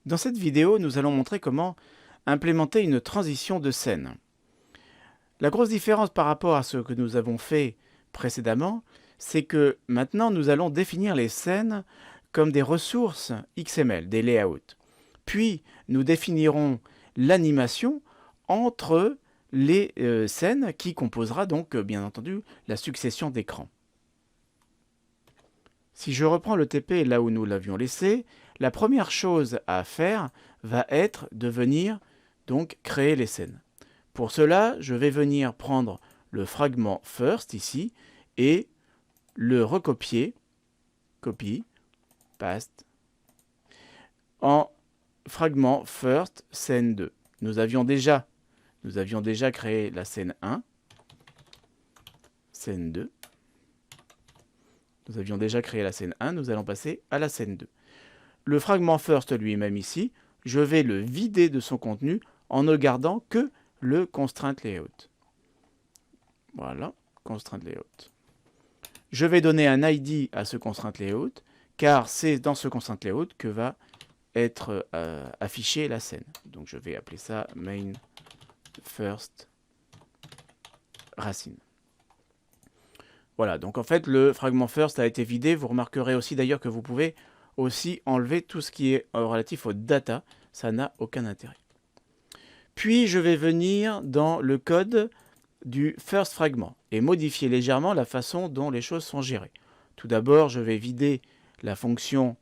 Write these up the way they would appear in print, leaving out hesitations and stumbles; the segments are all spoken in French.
Dans cette vidéo, nous allons montrer comment implémenter une transition de scène. La grosse différence par rapport à ce que nous avons fait précédemment, c'est que maintenant nous allons définir les scènes comme des ressources XML, des layouts. Puis nous définirons l'animation entre les scènes qui composera donc bien entendu la succession d'écrans. Si je reprends le TP là où nous l'avions laissé, la première chose à faire va être de venir donc créer les scènes. Pour cela, je vais venir prendre le fragment first ici et le recopier, copie, paste, en fragment first scène 2. Nous avions déjà créé la scène 1, scène 2. Nous avions déjà créé la scène 1, nous allons passer à la scène 2. Le fragment first lui-même ici, je vais le vider de son contenu en ne gardant que le constraint layout. Voilà, constraint layout. Je vais donner un ID à ce constraint layout, car c'est dans ce constraint layout que va être affichée la scène. Donc je vais appeler ça main first racine. Voilà, donc en fait le fragment first a été vidé. Vous remarquerez aussi d'ailleurs que vous pouvez aussi enlever tout ce qui est relatif aux data. Ça n'a aucun intérêt. Puis je vais venir dans le code du first fragment et modifier légèrement la façon dont les choses sont gérées. Tout d'abord, je vais vider la fonction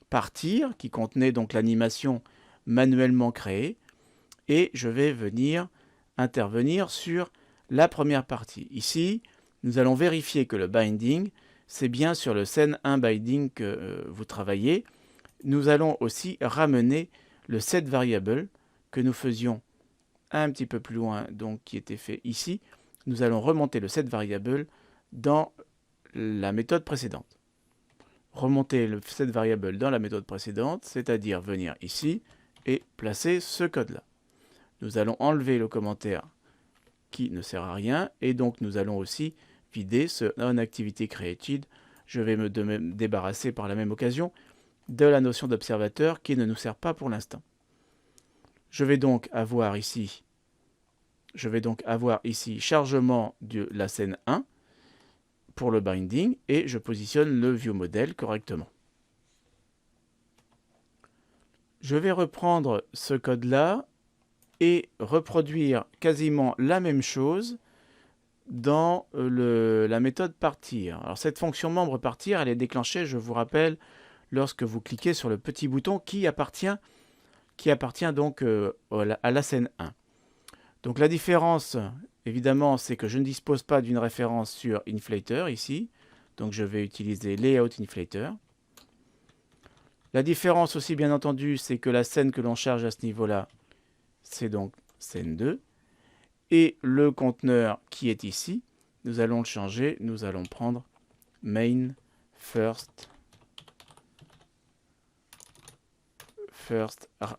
partir qui contenait donc l'animation manuellement créée et je vais venir intervenir sur la première partie. Ici, nous allons vérifier que le binding, c'est bien sur le scène 1 binding que vous travaillez. Nous allons aussi ramener le set variable que nous faisions un petit peu plus loin, donc qui était fait ici. Nous allons remonter le set variable dans la méthode précédente. Remonter le set variable dans la méthode précédente, c'est-à-dire venir ici et placer ce code-là. Nous allons enlever le commentaire qui ne sert à rien et donc nous allons aussi vider ce onActivityCreated. Je vais me débarrasser par la même occasion de la notion d'observateur qui ne nous sert pas pour l'instant. Je vais donc avoir ici chargement de la scène 1 pour le binding et je positionne le viewModel correctement. Je vais reprendre ce code-là et reproduire quasiment la même chose dans la méthode partir. Alors cette fonction membre partir, elle est déclenchée, je vous rappelle, lorsque vous cliquez sur le petit bouton qui appartient donc à la scène 1. Donc la différence, évidemment, c'est que je ne dispose pas d'une référence sur Inflator ici. Donc je vais utiliser Layout Inflator. La différence aussi, bien entendu, c'est que la scène que l'on charge à ce niveau-là, c'est donc scène 2. Et le conteneur qui est ici, nous allons le changer. Nous allons prendre main first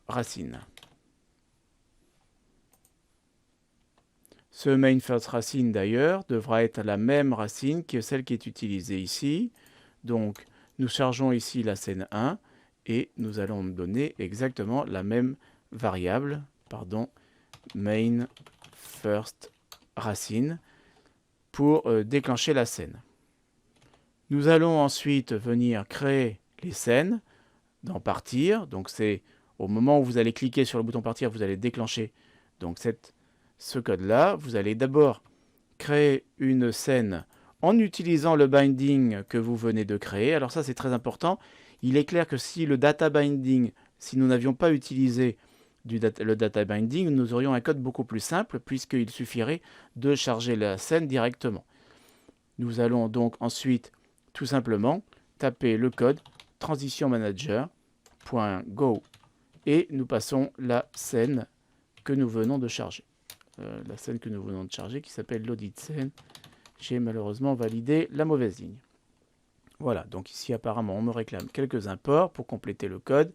racine. Ce main first racine d'ailleurs devra être la même racine que celle qui est utilisée ici. Donc nous chargeons ici la scène 1 et nous allons donner exactement la même variable, main first racine pour déclencher la scène. Nous allons ensuite venir créer les scènes dans partir. Donc c'est au moment où vous allez cliquer sur le bouton partir, vous allez déclencher donc ce code-là. Vous allez d'abord créer une scène en utilisant le binding que vous venez de créer. Alors ça, c'est très important. Il est clair que si le data binding, si nous n'avions pas utilisé le data binding, nous aurions un code beaucoup plus simple puisqu'il suffirait de charger la scène directement. Nous allons donc ensuite tout simplement taper le code transition manager.go et nous passons la scène que nous venons de charger. Qui s'appelle l'audit scène. J'ai malheureusement validé la mauvaise ligne. Voilà, donc ici apparemment on me réclame quelques imports pour compléter le code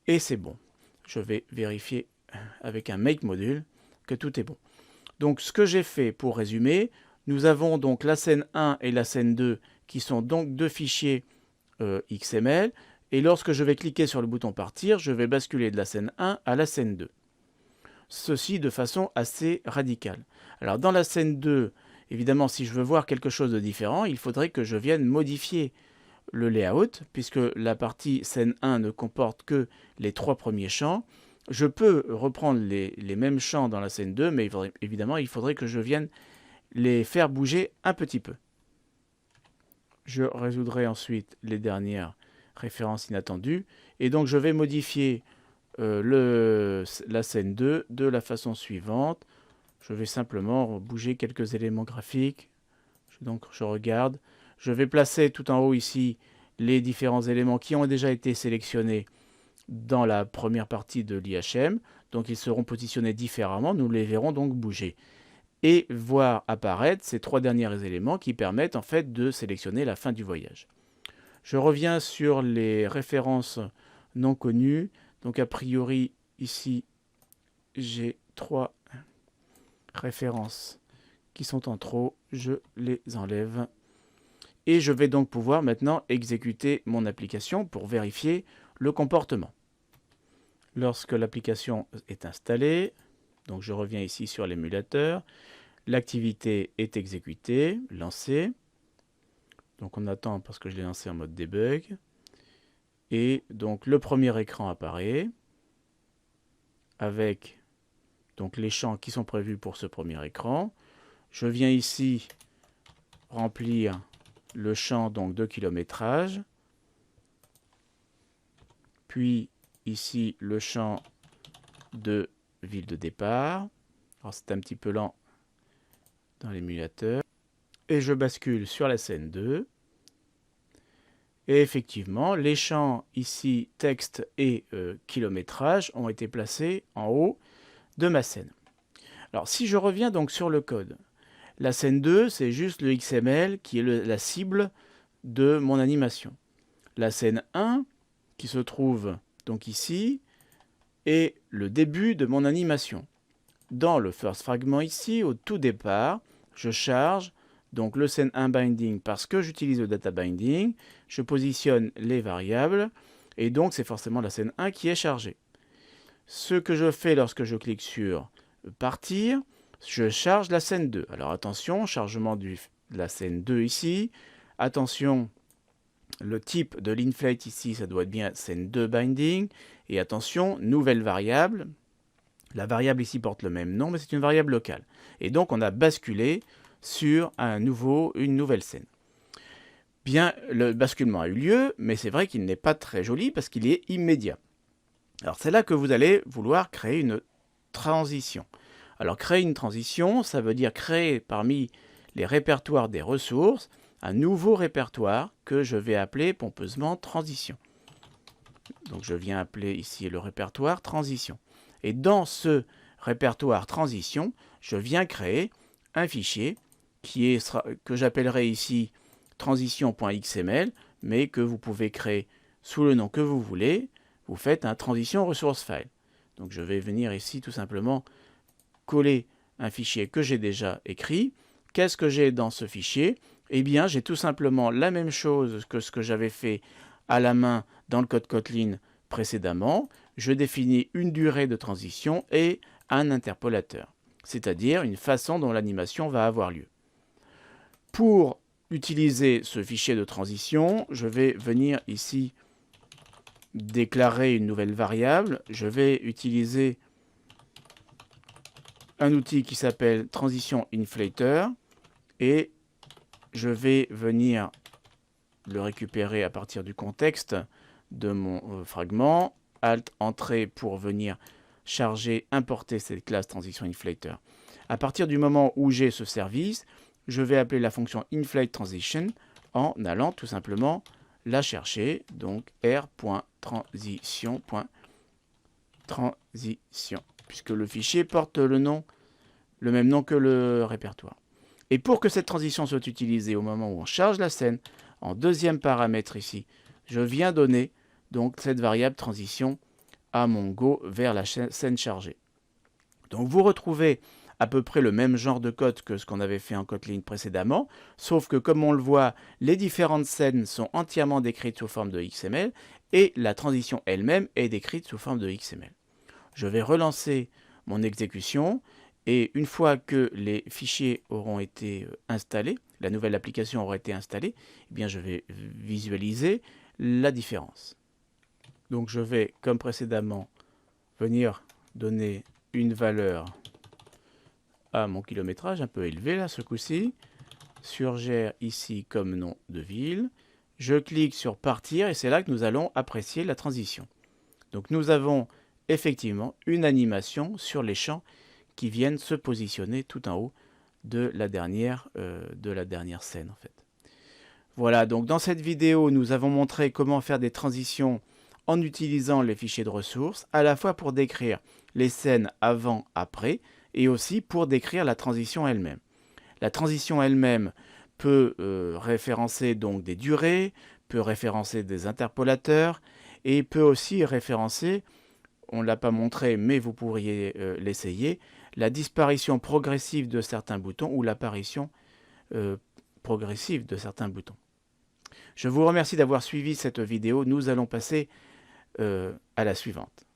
et c'est bon. Je vais vérifier avec un make module que tout est bon. Donc ce que j'ai fait pour résumer, nous avons donc la scène 1 et la scène 2 qui sont donc deux fichiers XML Et lorsque je vais cliquer sur le bouton partir, je vais basculer de la scène 1 à la scène 2. Ceci de façon assez radicale. Alors dans la scène 2, évidemment, si je veux voir quelque chose de différent, il faudrait que je vienne modifier le layout, puisque la partie scène 1 ne comporte que les 3 premiers champs. Je peux reprendre les mêmes champs dans la scène 2, mais évidemment, il faudrait que je vienne les faire bouger un petit peu. Je résoudrai ensuite les dernières références inattendues, et donc je vais modifier la scène 2 de la façon suivante. Je vais simplement bouger quelques éléments graphiques. Donc je regarde. Je vais placer tout en haut ici les différents éléments qui ont déjà été sélectionnés dans la première partie de l'IHM. Donc ils seront positionnés différemment. Nous les verrons donc bouger. Et voir apparaître ces 3 derniers éléments qui permettent en fait de sélectionner la fin du voyage. Je reviens sur les références non connues. Donc a priori, ici, j'ai 3 références qui sont en trop. Je les enlève. Et je vais donc pouvoir maintenant exécuter mon application pour vérifier le comportement. Lorsque l'application est installée, donc je reviens ici sur l'émulateur, l'activité est exécutée, lancée. Donc on attend parce que je l'ai lancé en mode debug. Et donc le premier écran apparaît avec donc les champs qui sont prévus pour ce premier écran. Je viens ici remplir le champ donc de kilométrage. Puis ici le champ de ville de départ. Alors c'est un petit peu lent dans l'émulateur. Et je bascule sur la scène 2. Et effectivement, les champs ici, texte et kilométrage, ont été placés en haut de ma scène. Alors, si je reviens donc sur le code, la scène 2, c'est juste le XML qui est la cible de mon animation. La scène 1, qui se trouve donc ici, est le début de mon animation. Dans le first fragment ici, au tout départ, je charge donc le scène 1 binding parce que j'utilise le data binding, je positionne les variables et donc c'est forcément la scène 1 qui est chargée. Ce que je fais lorsque je clique sur partir, je charge la scène 2. Alors attention, chargement de la scène 2 ici. Attention, le type de l'inflate ici, ça doit être bien scène 2 binding. Et attention, nouvelle variable. La variable ici porte le même nom, mais c'est une variable locale. Et donc on a basculé sur une nouvelle scène. Bien, le basculement a eu lieu, mais c'est vrai qu'il n'est pas très joli parce qu'il est immédiat. Alors c'est là que vous allez vouloir créer une transition. Alors créer une transition, ça veut dire créer parmi les répertoires des ressources un nouveau répertoire que je vais appeler pompeusement transition. Donc je viens appeler ici le répertoire transition. Et dans ce répertoire transition, je viens créer un fichier que j'appellerai ici transition.xml, mais que vous pouvez créer sous le nom que vous voulez. Vous faites un transition resource file. Donc je vais venir ici tout simplement coller un fichier que j'ai déjà écrit. Qu'est-ce que j'ai dans ce fichier? Eh bien, j'ai tout simplement la même chose que ce que j'avais fait à la main dans le code Kotlin précédemment. Je définis une durée de transition et un interpolateur, c'est-à-dire une façon dont l'animation va avoir lieu. Pour utiliser ce fichier de transition, je vais venir ici déclarer une nouvelle variable. Je vais utiliser un outil qui s'appelle transition inflator et je vais venir le récupérer à partir du contexte de mon fragment. Alt, entrée pour venir charger, importer cette classe transition inflator. À partir du moment où j'ai ce service, je vais appeler la fonction inflate transition en allant tout simplement la chercher, donc r.transition, puisque le fichier porte le même nom que le répertoire. Et pour que cette transition soit utilisée au moment où on charge la scène, en deuxième paramètre ici, je viens donner donc cette variable transition à mon go vers la scène chargée. Donc vous retrouvez à peu près le même genre de code que ce qu'on avait fait en Kotlin précédemment, sauf que comme on le voit, les différentes scènes sont entièrement décrites sous forme de XML et la transition elle-même est décrite sous forme de XML. Je vais relancer mon exécution et une fois que les fichiers auront été installés, la nouvelle application aura été installée, eh bien je vais visualiser la différence. Donc je vais, comme précédemment, venir donner une valeur à mon kilométrage un peu élevé là ce coup-ci, surgère ici comme nom de ville, je clique sur partir et c'est là que nous allons apprécier la transition. Donc nous avons effectivement une animation sur les champs qui viennent se positionner tout en haut de la dernière scène en fait. Voilà, donc dans cette vidéo, nous avons montré comment faire des transitions en utilisant les fichiers de ressources, à la fois pour décrire les scènes avant-après, et aussi pour décrire la transition elle-même. La transition elle-même peut référencer donc des durées, peut référencer des interpolateurs, et peut aussi référencer, on ne l'a pas montré, mais vous pourriez l'essayer, la disparition progressive de certains boutons ou l'apparition progressive de certains boutons. Je vous remercie d'avoir suivi cette vidéo. Nous allons passer à la suivante.